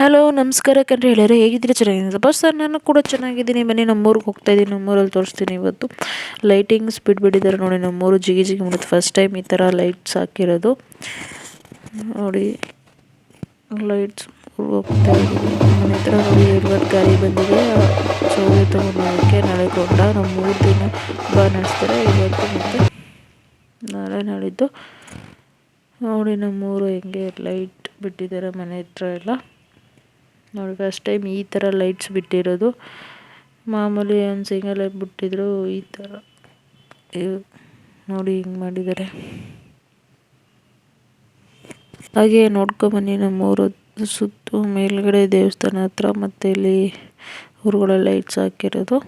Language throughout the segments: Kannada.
ಹಲೋ ನಮಸ್ಕಾರ ಕಣ್ರಿ ಹೇಳ್ಯಾರ ಹೇಗಿದ್ದೀರಿ ಚೆನ್ನಾಗಿದ್ದೀನಿ ಬಸ್ ಸರ್ ನಾನು ಕೂಡ ಚೆನ್ನಾಗಿದ್ದೀನಿ. ಬನ್ನಿ ನಮ್ಮೂರಿಗೆ ಹೋಗ್ತಾ ಇದ್ದೀನಿ. ನಮ್ಮೂರಲ್ಲಿ ತೋರಿಸ್ತೀನಿ ಇವತ್ತು ಲೈಟಿಂಗ್ಸ್ ಬಿಟ್ಬಿಟ್ಟಿದ್ದಾರೆ ನೋಡಿ. ನಮ್ಮೂರು ಜಿಗಿ ಜಿಗಿ ಮಾಡುತ್ತೆ. ಫಸ್ಟ್ ಟೈಮ್ ಈ ಥರ ಲೈಟ್ಸ್ ಹಾಕಿರೋದು ನೋಡಿ. ಲೈಟ್ಸ್ ಹೋಗ್ತಾ ಇದ್ದೀವಿ. ಮನೆ ಹತ್ರ ನೋಡಿ 20 ಗಾಡಿ ಬಂದಿದೆ. ಸೌದೆ ತೊಗೊಂಡೋಗೋಕ್ಕೆ ನಾಳೆ ಕೊಂಡ ನಾವು 3 ದಿನ ಹಬ್ಬ ನಡೆಸ್ತಾರೆ. ಇವತ್ತು ಮತ್ತು ನಾಳೆ ನಾಳಿದ್ದು ನೋಡಿ. ನಮ್ಮೂರು ಹೆಂಗೆ ಲೈಟ್ ಬಿಟ್ಟಿದ್ದಾರೆ ಮನೆ ಹತ್ರ ಎಲ್ಲ ನೋಡಿ. ಫಸ್ಟ್ ಟೈಮ್ ಈ ಥರ ಲೈಟ್ಸ್ ಬಿಟ್ಟಿರೋದು. ಮಾಮೂಲಿ ಒಂದು ಸಿಂಗಲ್ ಲೈಟ್ ಬಿಟ್ಟಿದ್ರು. ಈ ಥರ ನೋಡಿ ಹಿಂಗೆ ಮಾಡಿದ್ದಾರೆ. ಹಾಗೆ ನೋಡ್ಕೊಬನ್ನಿ ನಮ್ಮೂರು ಸುತ್ತ ಮೇಲ್ಗಡೆ ದೇವಸ್ಥಾನ ಹತ್ರ ಮತ್ತು ಇಲ್ಲಿ ಊರುಗಳ ಲೈಟ್ಸ್ ಹಾಕಿರೋದು.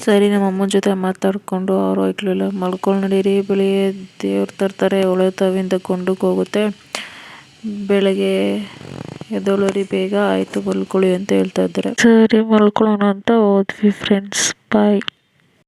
ಸರಿ ನಮ್ಮ ಅಮ್ಮನ ಜೊತೆ ಮಾತಾಡಿಕೊಂಡು ಅವರು ಹೋಗ್ಲಿಲ್ಲ, ಮಲ್ಕೊಂಡು ನಡೀರಿ, ಬೆಳಿಗ್ಗೆ ದೇವ್ರು ತರ್ತಾರೆ, ಒಳೆ ತವಿಂದ ಕೊಂಡಕ್ಕೆ ಹೋಗುತ್ತೆ, ಬೆಳಗ್ಗೆ ಎದ್ದೊಳರಿ ಬೇಗ, ಆಯಿತು ಮಲ್ಕೊಳ್ಳಿ ಅಂತ ಹೇಳ್ತಾ ಇದ್ದಾರೆ. ಸರಿ ಮಲ್ಕೊಳ್ಳೋಣ ಅಂತ ಹೋದ್ವಿ ಫ್ರೆಂಡ್ಸ್. ಬಾಯ್.